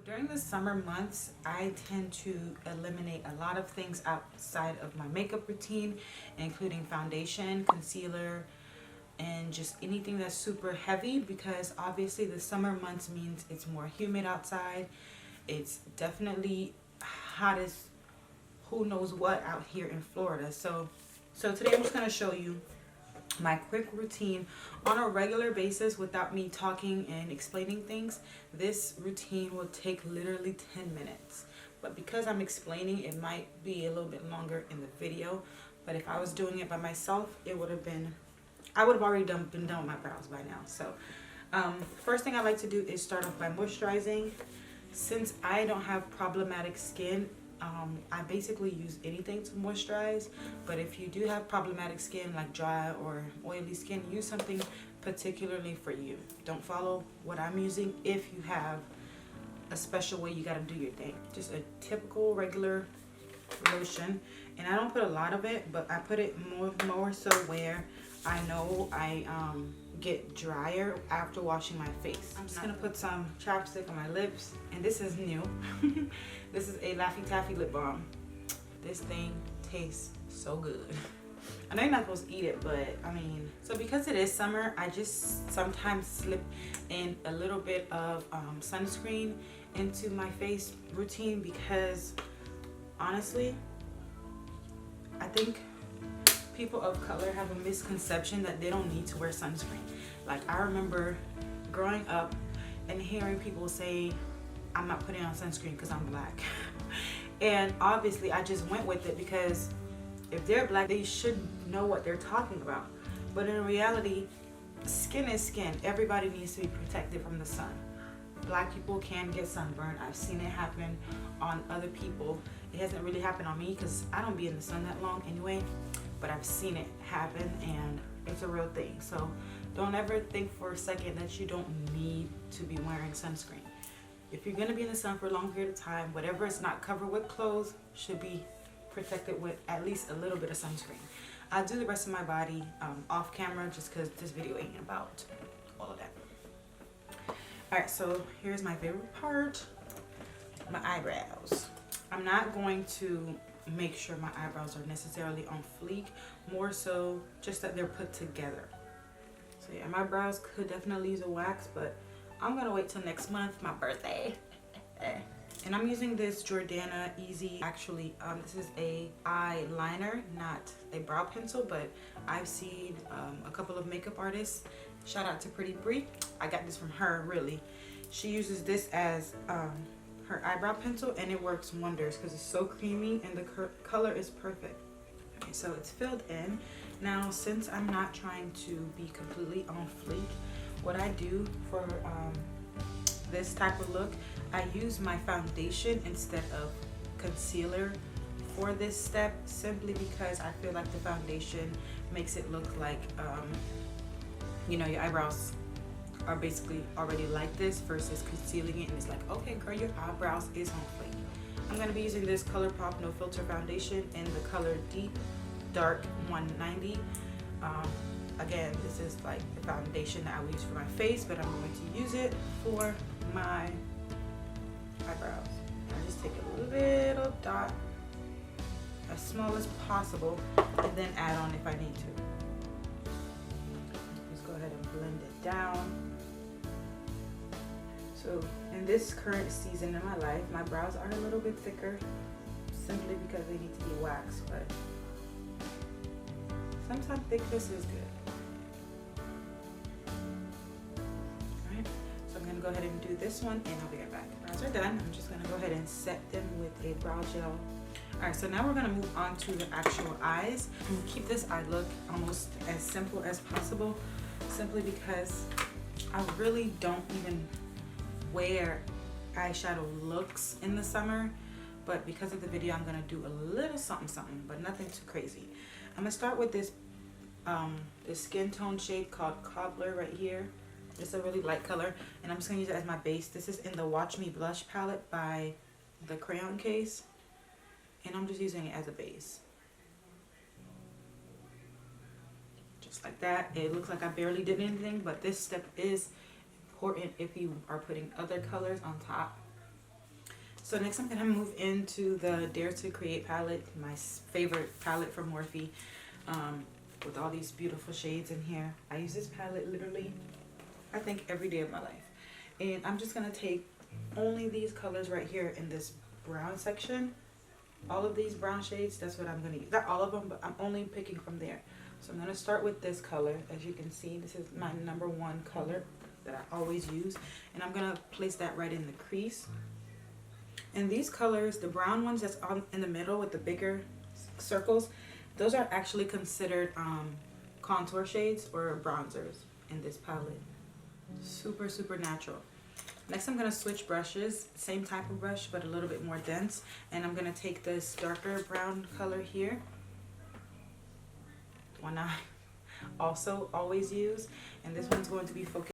During the summer months, I tend to eliminate a lot of things outside of my makeup routine, including foundation, concealer, and just anything that's super heavy, because obviously the summer months means it's more humid outside. It's definitely hot as who knows what out here in Florida. So today I'm just going to show you my quick routine on a regular basis without me talking and explaining things. This routine will take literally 10 minutes, but because I'm explaining, it might be a little bit longer in the video. But if I was doing it by myself, it would have been, I would have already been done with my brows by now. So first thing I like to do is start off by moisturizing. Since I don't have problematic skin, I basically use anything to moisturize. But if you do have problematic skin, like dry or oily skin, use something particularly for you. Don't follow what I'm using if you have a special way you got to do your thing. Just a typical regular lotion, and I don't put a lot of it, but I put it more so where I know I get drier after washing my face. I'm just gonna put some chapstick on my lips, and this is new. This is a Laffy Taffy lip balm. This thing tastes so good. I know you're not supposed to eat it, but I mean, so because it is summer, I just sometimes slip in a little bit of sunscreen into my face routine, because honestly, I think people of color have a misconception that they don't need to wear sunscreen. Like, I remember growing up and hearing people say, I'm not putting on sunscreen because I'm black. And obviously I just went with it, because if they're black, they should know what they're talking about. But in reality, skin is skin. Everybody needs to be protected from the sun. Black people can get sunburned. I've seen it happen on other people. It hasn't really happened on me because I don't be in the sun that long anyway, but I've seen it happen, and it's a real thing. So don't ever think for a second that you don't need to be wearing sunscreen. If you're gonna be in the sun for a long period of time, whatever is not covered with clothes should be protected with at least a little bit of sunscreen. I'll do the rest of my body off camera, just because this video ain't about all of that. Alright, so here's my favorite part, my eyebrows. I'm not going to make sure my eyebrows are necessarily on fleek, more so just that they're put together. So yeah, my brows could definitely use a wax, but I'm gonna wait till next month, my birthday. And I'm using this Jordana Easy. Actually, this is a eyeliner, not a brow pencil, but I've seen a couple of makeup artists. Shout out to Pretty Brie. I got this from her, really. She uses this as her eyebrow pencil, and it works wonders because it's so creamy and the color is perfect. Okay, so it's filled in. Now, since I'm not trying to be completely on fleek, what I do for this type of look, I use my foundation instead of concealer for this step, simply because I feel like the foundation makes it look like you know, your eyebrows are basically already like this, versus concealing it and it's like, okay girl, your eyebrows is on fleek. I'm going to be using this ColourPop No Filter foundation in the color Deep Dark 190. Again, this is like the foundation that I would use for my face, but I'm going to use it for my eyebrows. I just take a little dot, as small as possible, and then add on if I need to. Just go ahead and blend it down. So in this current season in my life, my brows are a little bit thicker, simply because they need to be waxed, but sometimes thickness is good. Alright, so I'm going to go ahead and do this one, and I'll be right back. Brows are done. I'm just going to go ahead and set them with a brow gel. Alright, so now we're going to move on to the actual eyes. And keep this eye look almost as simple as possible, simply because I really don't even wear eyeshadow looks in the summer, but because of the video, I'm going to do a little something, but nothing too crazy. I'm going to start with this skin tone shade called Cobbler right here. It's a really light color, and I'm just going to use it as my base. This is in the Watch Me Blush palette by the Crayon Case, and I'm just using it as a base. Just like that. It looks like I barely did anything, but this step is important if you are putting other colors on top. So next I'm gonna move into the Dare to Create palette, my favorite palette from Morphe, with all these beautiful shades in here. I use this palette literally, I think, every day of my life. And I'm just gonna take only these colors right here in this brown section. All of these brown shades, that's what I'm gonna use. Not all of them, but I'm only picking from there. So I'm gonna start with this color. As you can see, this is my #1 color that I always use. And I'm gonna place that right in the crease. And these colors, the brown ones that's on in the middle with the bigger circles, those are actually considered contour shades or bronzers in this palette. Super, super natural. Next I'm going to switch brushes, same type of brush but a little bit more dense, and I'm going to take this darker brown color here, one I also always use, and this one's going to be focused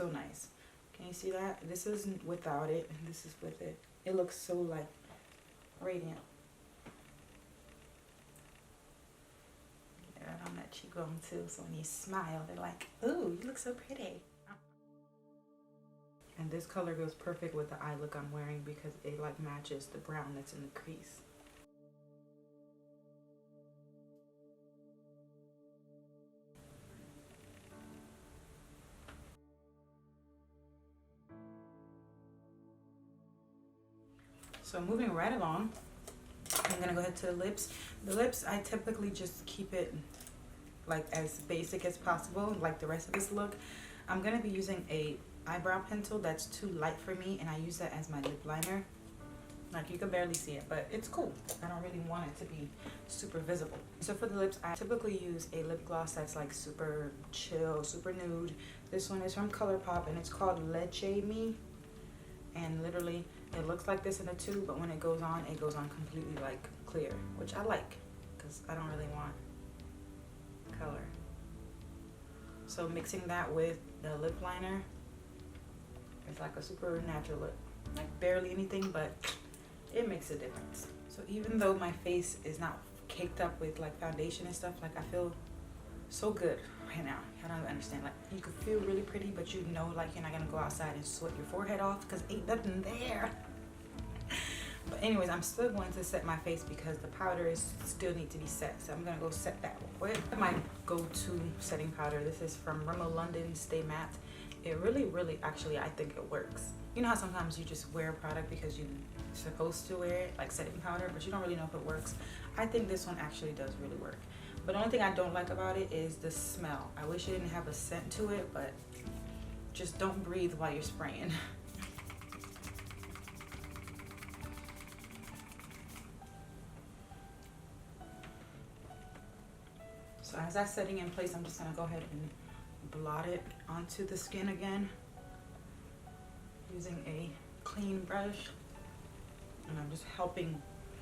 so nice. Can you see that? This is without it and this is with it. It looks so like radiant. Get it on that cheekbone too, so when you smile, they're like, ooh, you look so pretty. And this color goes perfect with the eye look I'm wearing because it like matches the brown that's in the crease. So moving right along, I'm gonna go ahead to the lips. The lips, I typically just keep it like as basic as possible, like the rest of this look. I'm gonna be using a eyebrow pencil that's too light for me, and I use that as my lip liner. Like you can barely see it, but it's cool. I don't really want it to be super visible. So for the lips, I typically use a lip gloss that's like super chill, super nude. This one is from ColourPop and it's called Leche Me. And literally it looks like this in a tube, but when it goes on completely like clear, which I like because I don't really want color. So mixing that with the lip liner, it's like a super natural look. Like barely anything, but it makes a difference. So even though my face is not caked up with like foundation and stuff, like I feel so good right now. I don't understand. Like you could feel really pretty, but you know like you're not gonna go outside and sweat your forehead off because ain't nothing there. But anyways, I'm still going to set my face because the powder is still need to be set. So I'm gonna go set that real quick. My go-to setting powder. This is from Rimmel London Stay Matte. It really actually I think it works. You know how sometimes you just wear a product because you're supposed to wear it, like setting powder, but you don't really know if it works. I think this one actually does really work. But the only thing I don't like about it is the smell. I wish it didn't have a scent to it, but just don't breathe while you're spraying. So as that's setting in place, I'm just gonna go ahead and blot it onto the skin again using a clean brush, and I'm just helping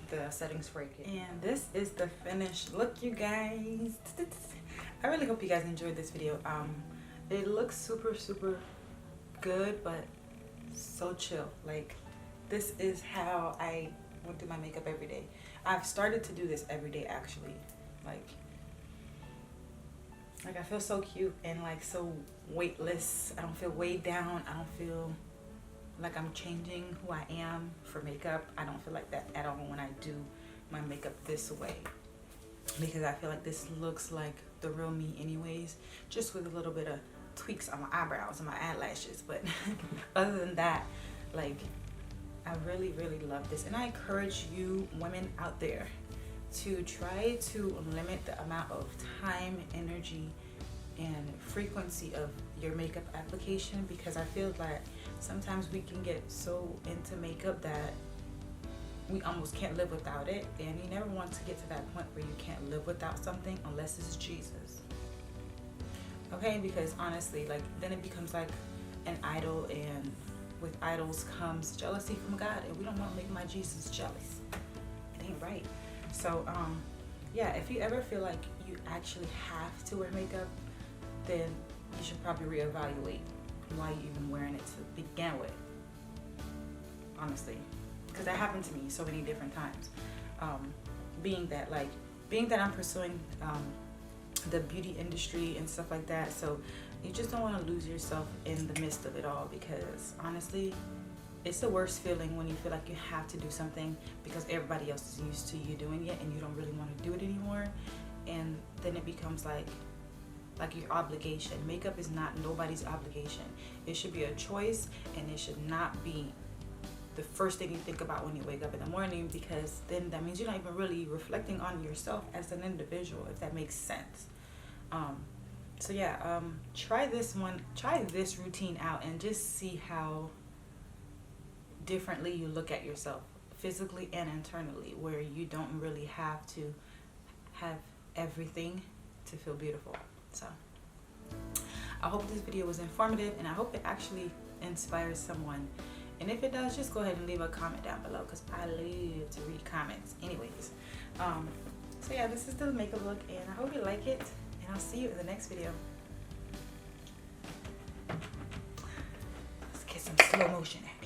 the setting spray kit. And this is the finished look, you guys. I really hope you guys enjoyed this video. It looks super good, but so chill. Like this is how I would do my makeup every day. I've started to do this every day actually. Like I feel so cute and like so weightless. I don't feel weighed down. I don't feel like I'm changing who I am for makeup. I don't feel like that at all when I do my makeup this way, because I feel like this looks like the real me anyways, just with a little bit of tweaks on my eyebrows and my eyelashes. But other than that, like I really love this, and I encourage you women out there to try to limit the amount of time, energy, and frequency of your makeup application, because I feel like sometimes we can get so into makeup that we almost can't live without it, and you never want to get to that point where you can't live without something unless it's Jesus. Okay, because honestly, like then it becomes like an idol, and with idols comes jealousy from God, and we don't want to make my Jesus jealous. It ain't right. So yeah, if you ever feel like you actually have to wear makeup, then you should probably reevaluate why you're even wearing it to begin with, honestly, because that happened to me so many different times. Being that I'm pursuing the beauty industry and stuff like that, so you just don't want to lose yourself in the midst of it all, because honestly, it's the worst feeling when you feel like you have to do something because everybody else is used to you doing it and you don't really want to do it anymore, and then it becomes like your obligation. Makeup is not nobody's obligation. It should be a choice, and it should not be the first thing you think about when you wake up in the morning, because then that means you're not even really reflecting on yourself as an individual, if that makes sense. So yeah, try this routine out and just see how differently you look at yourself physically and internally, where you don't really have to have everything to feel beautiful. So I hope this video was informative, and I hope it actually inspires someone, and if it does, just go ahead and leave a comment down below, because I love to read comments anyways. So yeah, this is the makeup look, and I hope you like it, and I'll see you in the next video. some slow motion action.